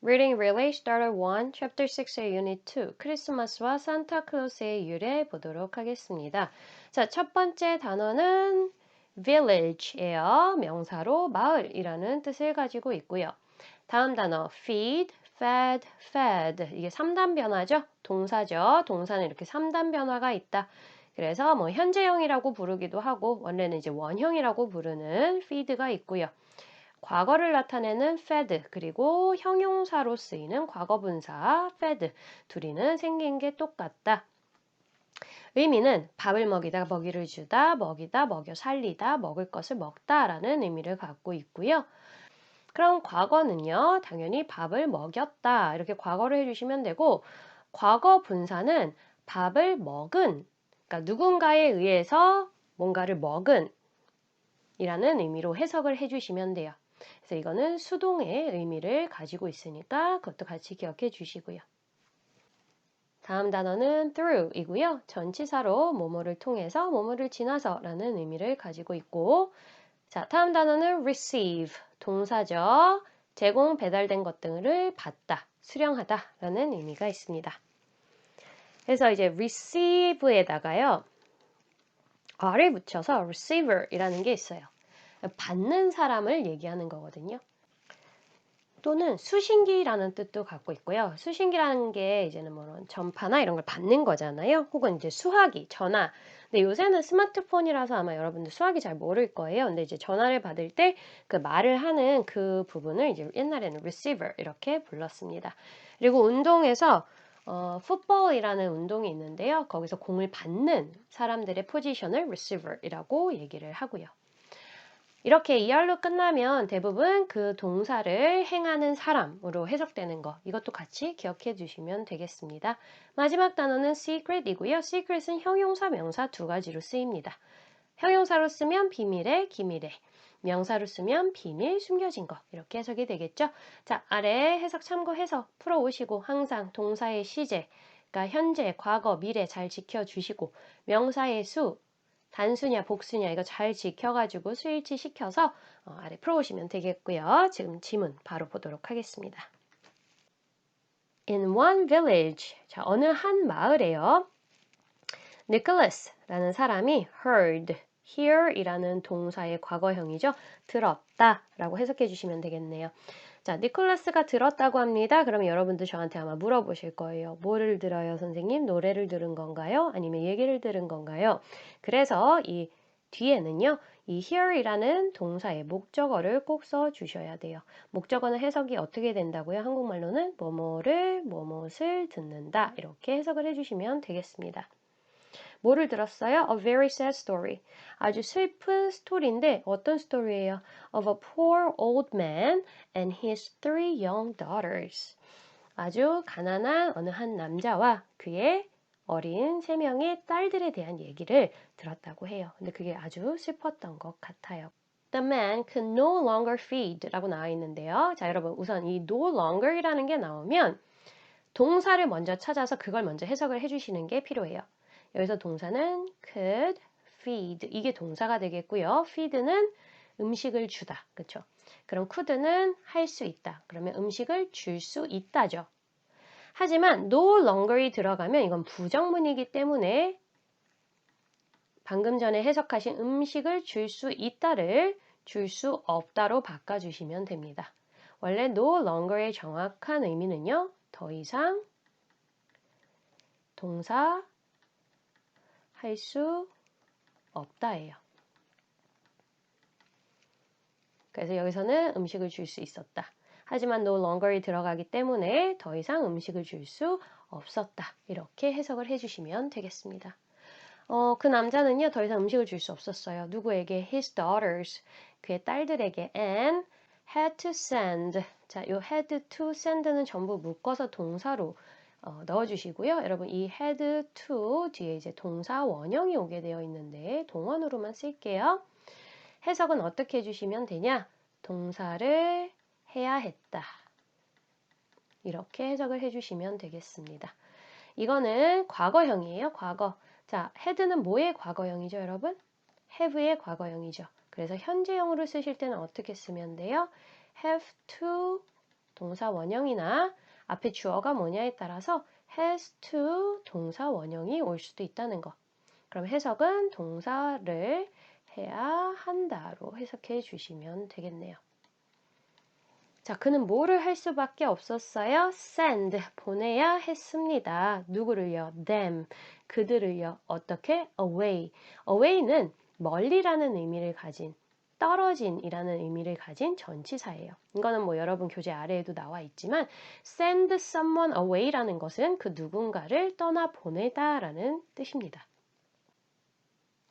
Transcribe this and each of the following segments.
Reading Relay Starter 1, Chapter 6의 Unit 2, 크리스마스와 산타클로스의 유래 보도록 하겠습니다. 자, 첫 번째 단어는 village예요. 명사로 마을이라는 뜻을 가지고 있고요. 다음 단어 feed, fed, fed. 이게 3단 변화죠. 동사죠. 동사는 이렇게 3단 변화가 있다. 그래서 뭐 현재형이라고 부르기도 하고 원래는 이제 원형이라고 부르는 feed가 있고요. 과거를 나타내는 fed 그리고 형용사로 쓰이는 과거분사 fed 둘이는 생긴 게 똑같다. 의미는 밥을 먹이다, 먹이를 주다, 먹이다, 먹여 살리다, 먹을 것을 먹다 라는 의미를 갖고 있고요. 그럼 과거는요, 당연히 밥을 먹였다 이렇게 과거를 해주시면 되고 과거 분사는 밥을 먹은, 그러니까 누군가에 의해서 뭔가를 먹은 이라는 의미로 해석을 해주시면 돼요. 그래서 이거는 수동의 의미를 가지고 있으니까 그것도 같이 기억해 주시고요. 다음 단어는 through 이고요. 전치사로 뭐뭐를 통해서, 뭐뭐를 지나서 라는 의미를 가지고 있고, 자, 다음 단어는 receive, 동사죠. 제공, 배달된 것 등을 받다, 수령하다 라는 의미가 있습니다. 그래서 이제 receive에다가요, r을 붙여서 receiver이라는 게 있어요. 받는 사람을 얘기하는 거거든요. 또는 수신기라는 뜻도 갖고 있고요. 수신기라는 게 이제는 뭐 전파나 이런 걸 받는 거잖아요. 혹은 이제 수화기, 전화. 근데 요새는 스마트폰이라서 아마 여러분들 수화기 잘 모를 거예요. 근데 이제 전화를 받을 때 그 말을 하는 그 부분을 이제 옛날에는 receiver 이렇게 불렀습니다. 그리고 운동에서 풋볼이라는 운동이 있는데요. 거기서 공을 받는 사람들의 포지션을 receiver이라고 얘기를 하고요. 이렇게 이할로 끝나면 대부분 그 동사를 행하는 사람으로 해석되는 거, 이것도 같이 기억해 주시면 되겠습니다. 마지막 단어는 secret이고요. secret은 형용사, 명사 두 가지로 쓰입니다. 형용사로 쓰면 비밀의, 기밀의, 명사로 쓰면 비밀, 숨겨진 것 이렇게 해석이 되겠죠. 자, 아래 해석 참고해서 풀어오시고 항상 동사의 시제, 그러니까 현재, 과거, 미래 잘 지켜주시고 명사의 수, 단수냐 복수냐 이거 잘 지켜가지고 스위치 시켜서 아래 풀어오시면 되겠고요. 지금 지문 바로 보도록 하겠습니다. In one village, 자 어느 한 마을에요. Nicholas라는 사람이 heard, hear이라는 동사의 과거형이죠. 들었다 라고 해석해 주시면 되겠네요. 자, 니콜라스가 들었다고 합니다. 그러면 여러분들 저한테 아마 물어보실 거예요. 뭐를 들어요, 선생님? 노래를 들은 건가요? 아니면 얘기를 들은 건가요? 그래서 이 뒤에는요, 이 hear이라는 동사의 목적어를 꼭 써주셔야 돼요. 목적어는 해석이 어떻게 된다고요? 한국말로는 뭐뭐를, 뭐뭇을 듣는다. 이렇게 해석을 해주시면 되겠습니다. 뭐를 들었어요? A very sad story. 아주 슬픈 스토리인데 어떤 스토리예요? Of a poor old man and his three young daughters. 아주 가난한 어느 한 남자와 그의 어린 세 명의 딸들에 대한 얘기를 들었다고 해요. 근데 그게 아주 슬펐던 것 같아요. The man could no longer feed 라고 나와 있는데요. 자, 여러분 우선 이 no longer이라는 게 나오면 동사를 먼저 찾아서 그걸 먼저 해석을 해주시는 게 필요해요. 여기서 동사는 could feed 이게 동사가 되겠고요. feed는 음식을 주다. 그렇죠? 그럼 could는 할 수 있다. 그러면 음식을 줄 수 있다죠. 하지만 no longer이 들어가면 이건 부정문이기 때문에 방금 전에 해석하신 음식을 줄 수 있다를 줄 수 없다로 바꿔주시면 됩니다. 원래 no longer의 정확한 의미는요. 더 이상 동사 할 수 없다예요. 그래서 여기서는 음식을 줄 수 있었다. 하지만 no longer이 들어가기 때문에 더 이상 음식을 줄 수 없었다. 이렇게 해석을 해주시면 되겠습니다. 그 남자는요, 더 이상 음식을 줄 수 없었어요. 누구에게? His daughters. 그의 딸들에게. And had to send. 자, 요 had to send는 전부 묶어서 동사로 넣어주시고요. 여러분, 이 had to 뒤에 이제 동사 원형이 오게 되어 있는데, 동원으로만 쓸게요. 해석은 어떻게 해주시면 되냐? 동사를 해야 했다. 이렇게 해석을 해주시면 되겠습니다. 이거는 과거형이에요. 과거. 자, had는 뭐의 과거형이죠, 여러분? have의 과거형이죠. 그래서 현재형으로 쓰실 때는 어떻게 쓰면 돼요? have to 동사 원형이나 앞에 주어가 뭐냐에 따라서 has to 동사 원형이 올 수도 있다는 거. 그럼 해석은 동사를 해야 한다로 해석해 주시면 되겠네요. 자, 그는 뭐를 할 수밖에 없었어요? send, 보내야 했습니다. 누구를요? them, 그들을요. 어떻게? away. away는 멀리라는 의미를 가진, 떨어진이라는 의미를 가진 전치사예요. 이거는 뭐 여러분 교재 아래에도 나와 있지만 send someone away라는 것은 그 누군가를 떠나 보내다라는 뜻입니다.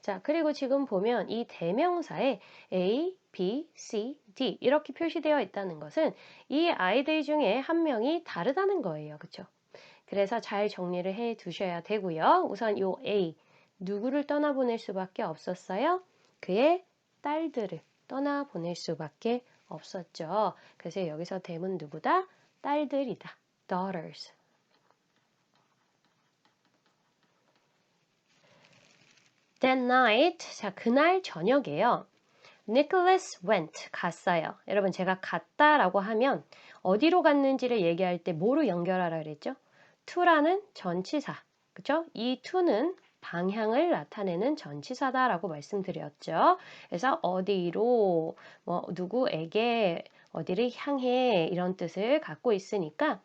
자, 그리고 지금 보면 이 대명사에 A, B, C, D 이렇게 표시되어 있다는 것은 이 아이들 중에 한 명이 다르다는 거예요. 그렇죠? 그래서 잘 정리를 해 두셔야 되고요. 우선 요 A, 누구를 떠나보낼 수밖에 없었어요? 그의 딸들을 떠나보낼 수밖에 없었죠. 그래서 여기서 them은 누구다? 딸들이다. daughters. That night, 자, 그날 저녁에요. Nicholas went, 갔어요. 여러분, 제가 갔다라고 하면 어디로 갔는지를 얘기할 때 뭐로 연결하라 그랬죠? to라는 전치사, 그쵸? 이 to는 방향을 나타내는 전치사다라고 말씀드렸죠. 그래서 어디로, 뭐 누구에게, 어디를 향해 이런 뜻을 갖고 있으니까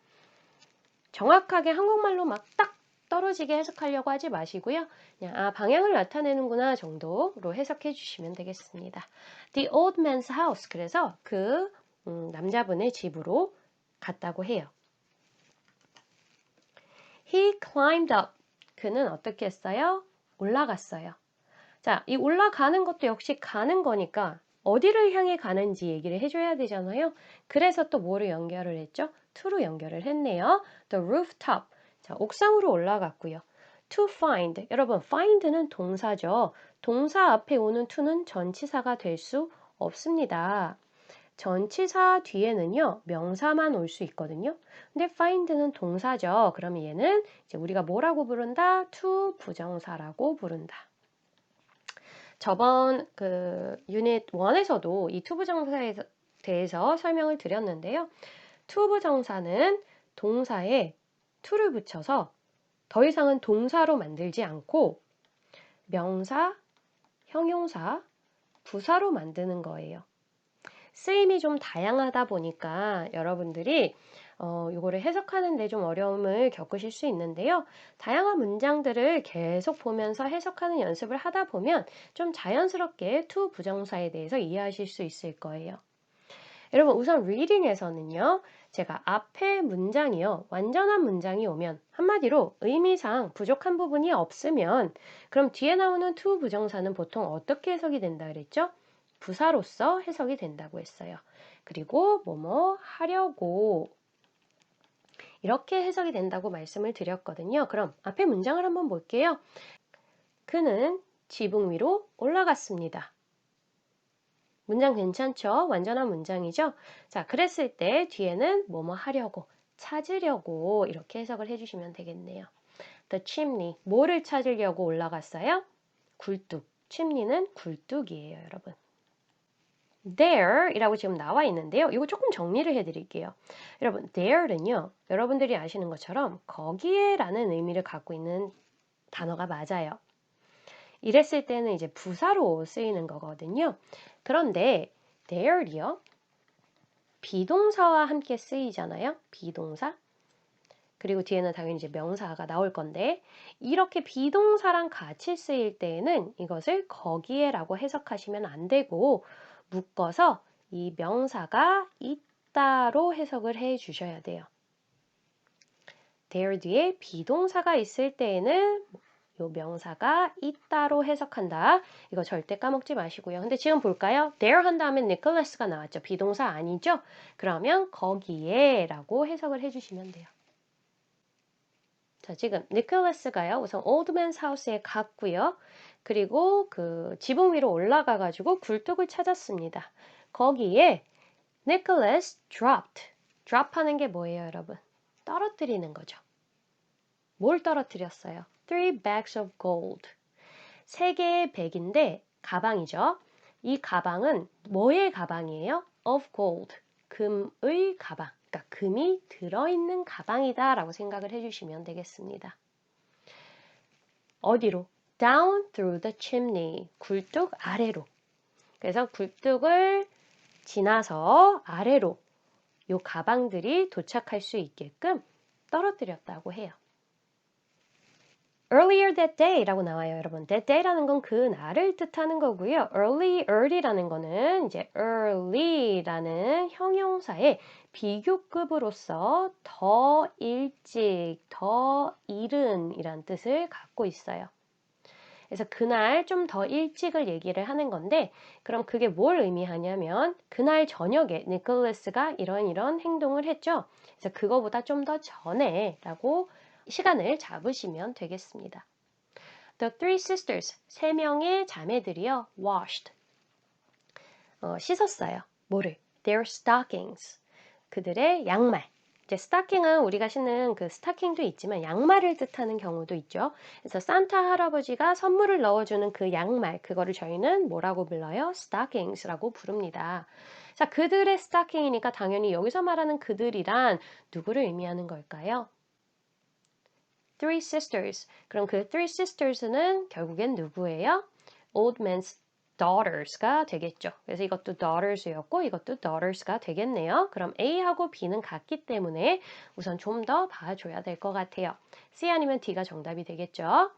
정확하게 한국말로 막 딱 떨어지게 해석하려고 하지 마시고요. 그냥 방향을 나타내는구나 정도로 해석해 주시면 되겠습니다. The old man's house. 그래서 그 남자분의 집으로 갔다고 해요. He climbed up. 그는 어떻게 했어요? 올라갔어요. 자, 이 올라가는 것도 역시 가는 거니까 어디를 향해 가는지 얘기를 해줘야 되잖아요. 그래서 또 뭐를 연결을 했죠? to로 연결을 했네요. The rooftop. 자, 옥상으로 올라갔고요. To find. 여러분, find는 동사죠. 동사 앞에 오는 to는 전치사가 될 수 없습니다. 전치사 뒤에는요, 명사만 올 수 있거든요. 근데 find는 동사죠. 그러면 얘는 이제 우리가 뭐라고 부른다? to 부정사라고 부른다. 저번 그 유닛 1에서도 이 to 부정사에 대해서 설명을 드렸는데요. to 부정사는 동사에 to를 붙여서 더 이상은 동사로 만들지 않고 명사, 형용사, 부사로 만드는 거예요. 쓰임이 좀 다양하다 보니까 여러분들이 이거를 해석하는데 좀 어려움을 겪으실 수 있는데요. 다양한 문장들을 계속 보면서 해석하는 연습을 하다 보면 좀 자연스럽게 to 부정사에 대해서 이해하실 수 있을 거예요. 여러분 우선 reading에서는요. 제가 앞에 문장이요. 완전한 문장이 오면 한마디로 의미상 부족한 부분이 없으면 그럼 뒤에 나오는 to 부정사는 보통 어떻게 해석이 된다 그랬죠? 부사로서 해석이 된다고 했어요. 그리고 뭐뭐 하려고 이렇게 해석이 된다고 말씀을 드렸거든요. 그럼 앞에 문장을 한번 볼게요. 그는 지붕 위로 올라갔습니다. 문장 괜찮죠? 완전한 문장이죠? 자, 그랬을 때 뒤에는 뭐뭐 하려고, 찾으려고 이렇게 해석을 해주시면 되겠네요. The chimney, 뭐를 찾으려고 올라갔어요? 굴뚝. chimney는 굴뚝이에요, 여러분. There 이라고 지금 나와 있는데요. 이거 조금 정리를 해드릴게요. 여러분, there는요. 여러분들이 아시는 것처럼 거기에 라는 의미를 갖고 있는 단어가 맞아요. 이랬을 때는 이제 부사로 쓰이는 거거든요. 그런데 there이요. 비동사와 함께 쓰이잖아요. 비동사. 그리고 뒤에는 당연히 이제 명사가 나올 건데 이렇게 비동사랑 같이 쓰일 때에는 이것을 거기에라고 해석하시면 안 되고 묶어서 이 명사가 있다로 해석을 해 주셔야 돼요. there 뒤에 비동사가 있을 때에는 요 명사가 있다로 해석한다. 이거 절대 까먹지 마시고요. 근데 지금 볼까요? there 한 다음에 Nicholas가 나왔죠. 비동사 아니죠? 그러면 거기에 라고 해석을 해주시면 돼요. 자, 지금 Nicholas가요. 우선 Old Man's House에 갔고요. 그리고 그 지붕 위로 올라가 가지고 굴뚝을 찾았습니다. 거기에 Nicholas dropped. drop 하는 게 뭐예요, 여러분? 떨어뜨리는 거죠. 뭘 떨어뜨렸어요? 3 bags of gold. 3개의 백인데 가방이죠. 이 가방은 뭐의 가방이에요? of gold. 금의 가방. 그러니까 그러니까 금이 들어있는 가방이다 라고 생각을 해주시면 되겠습니다. 어디로? Down through the chimney. 굴뚝 아래로. 그래서 굴뚝을 지나서 아래로 요 가방들이 도착할 수 있게끔 떨어뜨렸다고 해요. Earlier that day 라고 나와요, 여러분. That day라는 건 그날을 뜻하는 거고요. early라는 거는 이제 early라는 형용사의 비교급으로서 더 일찍, 더 이른 이란 뜻을 갖고 있어요. 그래서 그날 좀 더 일찍을 얘기를 하는 건데 그럼 그게 뭘 의미하냐면 그날 저녁에 니콜라스가 이런 행동을 했죠. 그래서 그거보다 좀 더 전에 라고 시간을 잡으시면 되겠습니다. The three sisters, 세 명의 자매들이요. washed, 씻었어요. 뭐를? Their stockings, 그들의 양말. 이제 스타킹은 우리가 신는 그 스타킹도 있지만 양말을 뜻하는 경우도 있죠. 그래서 산타 할아버지가 선물을 넣어주는 그 양말, 그거를 저희는 뭐라고 불러요? stockings라고 부릅니다. 자, 그들의 스타킹이니까 당연히 여기서 말하는 그들이란 누구를 의미하는 걸까요? Three sisters. 그럼 그 three sisters는 결국엔 누구예요? Old man's daughters가 되겠죠. 그래서 이것도 daughters였고 이것도 daughters가 되겠네요. 그럼 A하고 B는 같기 때문에 우선 좀 더 봐줘야 될 것 같아요. C 아니면 D가 정답이 되겠죠.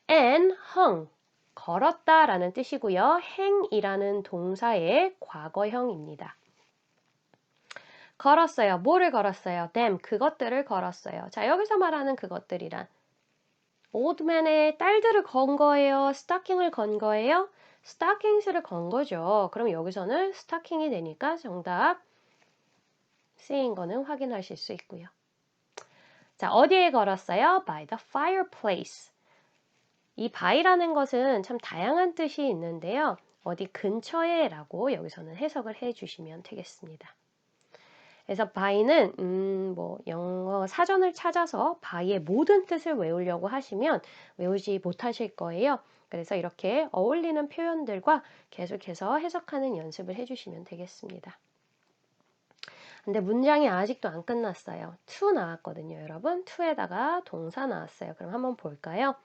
And hung, 걸었다라는 뜻이고요. 행이라는 동사의 과거형입니다. 걸었어요. 뭐를 걸었어요? them, 그것들을 걸었어요. 자, 여기서 말하는 그것들이란 오드맨의 딸들을 건 거예요? 스타킹을 건 거예요? 스타킹스를 건 거죠. 그럼 여기서는 스타킹이 되니까 정답 C인 거는 확인하실 수 있고요. 자, 어디에 걸었어요? By the fireplace. 이 by라는 것은 참 다양한 뜻이 있는데요. 어디 근처에 라고 여기서는 해석을 해 주시면 되겠습니다. 그래서 by는 뭐 영어 사전을 찾아서 by의 모든 뜻을 외우려고 하시면 외우지 못하실 거예요. 그래서 이렇게 어울리는 표현들과 계속해서 해석하는 연습을 해주시면 되겠습니다. 근데 문장이 아직도 안 끝났어요. to 나왔거든요, 여러분. to에다가 동사 나왔어요. 그럼 한번 볼까요?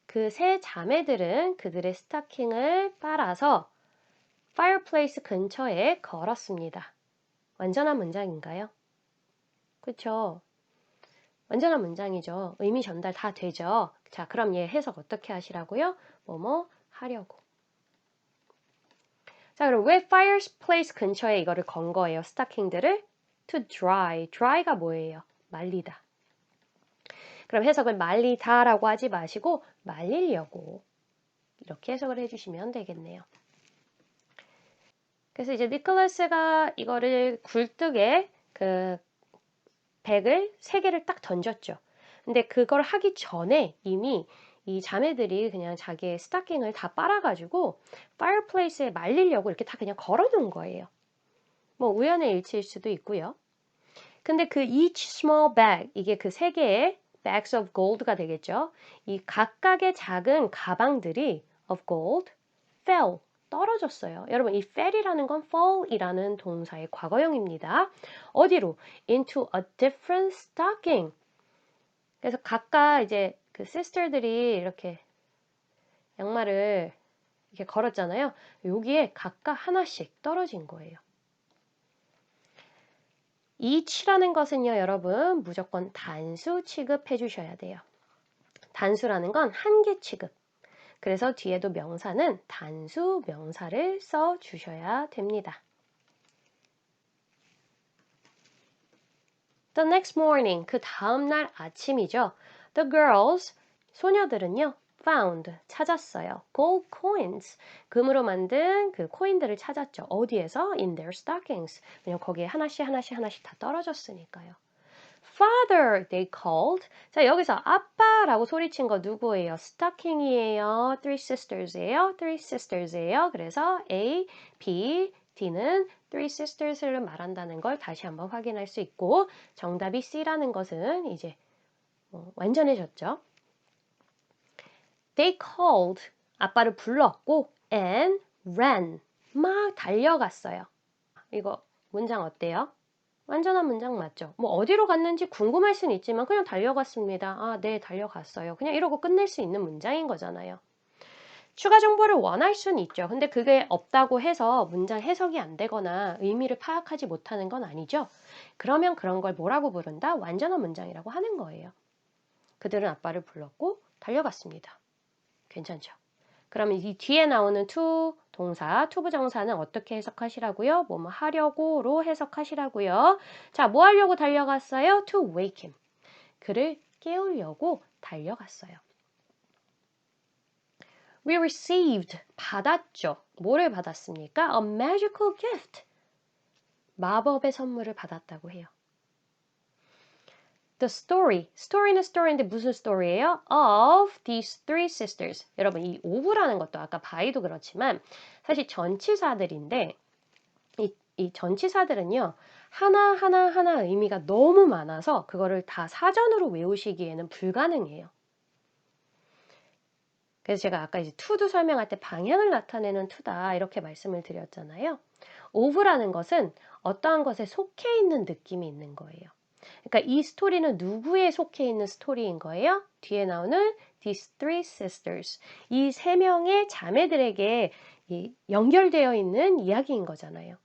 그 세 자매들은 그들의 스타킹을 빨아서 fireplace 근처에 걸었습니다. 완전한 문장인가요? 그쵸? 완전한 문장이죠. 의미 전달 다 되죠. 자, 그럼 얘 해석 어떻게 하시라고요? 뭐뭐 하려고. 자, 그럼 왜 fireplace 근처에 이거를 건 거예요? 스타킹들을? To dry. dry가 뭐예요? 말리다. 그럼 해석을 말리다라고 하지 마시고 말리려고 이렇게 해석을 해주시면 되겠네요. 그래서 이제 니콜라스가 이거를 굴뚝에 그 백을 3개를 딱 던졌죠. 근데 그걸 하기 전에 이미 이 자매들이 그냥 자기의 스타킹을 다 빨아가지고 파이어플레이스에 말리려고 이렇게 다 그냥 걸어놓은 거예요. 뭐 우연의 일치일 수도 있고요. 근데 그 each small bag, 이게 그 3개의 bags of gold가 되겠죠. 이 각각의 작은 가방들이 of gold fell, 떨어졌어요. 여러분 이 fell이라는 건 fall이라는 동사의 과거형입니다. 어디로? into a different stocking. 그래서 각각 이제 그 sister들이 이렇게 양말을 이렇게 걸었잖아요. 여기에 각각 하나씩 떨어진 거예요. each라는 것은요, 여러분 무조건 단수 취급해 주셔야 돼요. 단수라는 건 한 개 취급. 그래서 뒤에도 명사는 단수 명사를 써 주셔야 됩니다. The next morning, 그 다음날 아침이죠. The girls, 소녀들은요, found, 찾았어요. gold coins, 금으로 만든 그 코인들을 찾았죠. 어디에서? in their stockings. 왜냐면 거기에 하나씩 다 떨어졌으니까요. Father, they called. 자, 여기서 아빠라고 소리친 거 누구예요? 스타킹이에요? Three sisters예요? Three sisters예요? 그래서 A, B, D는 Three sisters를 말한다는 걸 다시 한번 확인할 수 있고 정답이 C라는 것은 이제 완전해졌죠. They called, 아빠를 불렀고 and ran, 막 달려갔어요. 이거 문장 어때요? 완전한 문장 맞죠? 뭐 어디로 갔는지 궁금할 수는 있지만 그냥 달려갔습니다. 아, 네, 달려갔어요. 그냥 이러고 끝낼 수 있는 문장인 거잖아요. 추가 정보를 원할 수는 있죠. 근데 그게 없다고 해서 문장 해석이 안 되거나 의미를 파악하지 못하는 건 아니죠. 그러면 그런 걸 뭐라고 부른다? 완전한 문장이라고 하는 거예요. 그들은 아빠를 불렀고 달려갔습니다. 괜찮죠? 그러면 이 뒤에 나오는 to 동사, to 부정사는 어떻게 해석하시라고요? 뭐뭐 하려고로 해석하시라고요. 자, 뭐 하려고 달려갔어요? To wake him. 그를 깨우려고 달려갔어요. We received, 받았죠. 뭐를 받았습니까? A magical gift. 마법의 선물을 받았다고 해요. The story, story는 story인데 무슨 story예요? Of these three sisters. 여러분, 이 of라는 것도 아까 by도 그렇지만 사실 전치사들인데 이 전치사들은요. 하나 의미가 너무 많아서 그거를 다 사전으로 외우시기에는 불가능해요. 그래서 제가 아까 이제 to도 설명할 때 방향을 나타내는 to다 이렇게 말씀을 드렸잖아요. of라는 것은 어떠한 것에 속해 있는 느낌이 있는 거예요. 그러니까 이 스토리는 누구에 속해 있는 스토리인 거예요? 뒤에 나오는 these three sisters. 이 세 명의 자매들에게 연결되어 있는 이야기인 거잖아요.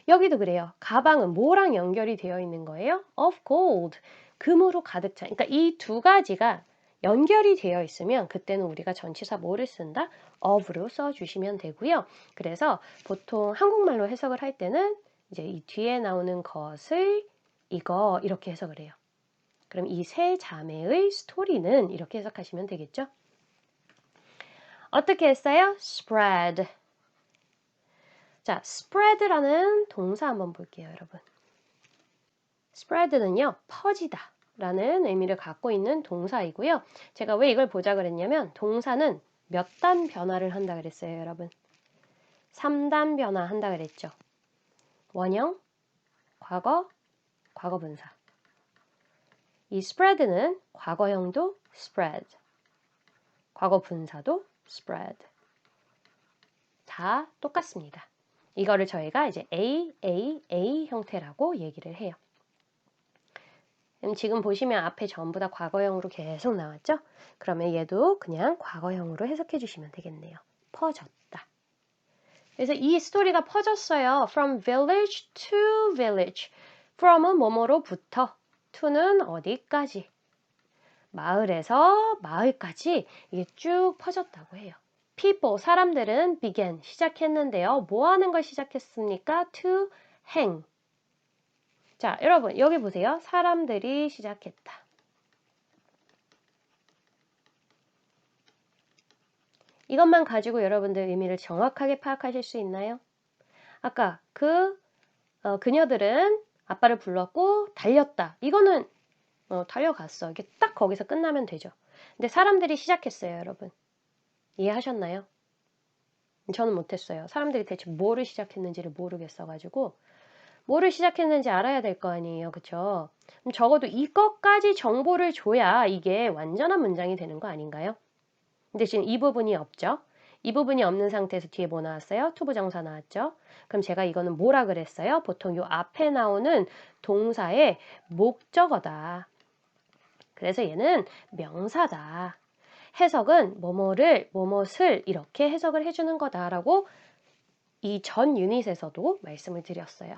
여기도 그래요. 가방은 뭐랑 연결이 되어 있는 거예요? Of gold. 금으로 가득 찬. 그러니까 이 두 가지가 연결이 되어 있으면 그때는 우리가 전치사 뭐를 쓴다? of로 써주시면 되고요. 그래서 보통 한국말로 해석을 할 때는 이제 이 뒤에 나오는 것을 이거 이렇게 해석을 해요. 그럼 이 세 자매의 스토리는 이렇게 해석하시면 되겠죠? 어떻게 했어요? spread. 자, spread라는 동사 한번 볼게요, 여러분. spread는요, 퍼지다 라는 의미를 갖고 있는 동사이고요. 제가 왜 이걸 보자 그랬냐면 동사는 몇 단 변화를 한다 그랬어요, 여러분. 3단 변화한다 그랬죠. 원형, 과거, 과거분사. 이 spread는 과거형도 spread, 과거분사도 spread. 다 똑같습니다. 이거를 저희가 이제 A 형태라고 얘기를 해요. 지금 보시면 앞에 전부 다 과거형으로 계속 나왔죠? 그러면 얘도 그냥 과거형으로 해석해 주시면 되겠네요. 퍼졌다. 그래서 이 스토리가 퍼졌어요. From village to village. From은 뭐뭐로부터, to는 어디까지. 마을에서 마을까지 이게 쭉 퍼졌다고 해요. People, 사람들은 began, 시작했는데요. 뭐 하는 걸 시작했습니까? To hang. 자, 여러분 여기 보세요. 사람들이 시작했다. 이것만 가지고 여러분들 의미를 정확하게 파악하실 수 있나요? 아까 그녀들은 아빠를 불렀고 달렸다. 이거는 달려갔어. 이게 딱 거기서 끝나면 되죠. 근데 사람들이 시작했어요, 여러분. 이해하셨나요? 저는 못했어요. 사람들이 대체 뭐를 시작했는지를 모르겠어가지고 뭐를 시작했는지 알아야 될 거 아니에요. 그쵸? 그럼 적어도 이것까지 정보를 줘야 이게 완전한 문장이 되는 거 아닌가요? 근데 지금 이 부분이 없죠? 이 부분이 없는 상태에서 뒤에 뭐 나왔어요? 투부정사 나왔죠? 그럼 제가 이거는 뭐라 그랬어요? 보통 요 앞에 나오는 동사의 목적어다. 그래서 얘는 명사다. 해석은 뭐뭐를, 뭐뭇을 이렇게 해석을 해주는 거다라고 이 전 유닛에서도 말씀을 드렸어요.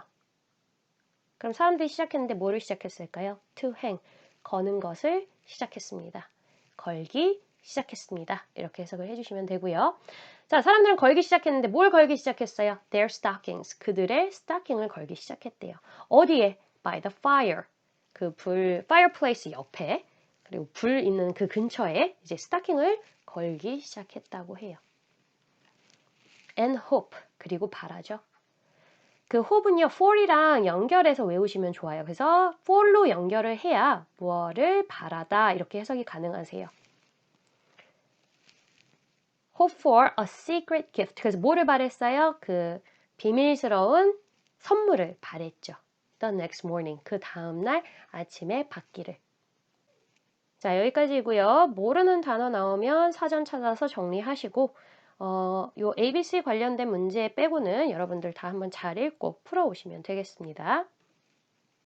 그럼 사람들이 시작했는데 뭐를 시작했을까요? To hang, 거는 것을 시작했습니다. 걸기 시작했습니다. 이렇게 해석을 해주시면 되고요. 자, 사람들은 걸기 시작했는데 뭘 걸기 시작했어요? Their stockings, 그들의 스타킹을 걸기 시작했대요. 어디에? By the fire, 그 fireplace 옆에, 그리고 불 있는 그 근처에 이제 스타킹을 걸기 시작했다고 해요. And hope, 그리고 바라죠. 그 hope은요, for이랑 연결해서 외우시면 좋아요. 그래서 for로 연결을 해야 무엇을 바라다 이렇게 해석이 가능하세요. Hope for a secret gift. 그래서 뭐를 바랬어요? 그 비밀스러운 선물을 바랬죠. The next morning. 그 다음날 아침에 받기를. 자, 여기까지고요. 모르는 단어 나오면 사전 찾아서 정리하시고 요 ABC 관련된 문제 빼고는 여러분들 다 한번 잘 읽고 풀어오시면 되겠습니다.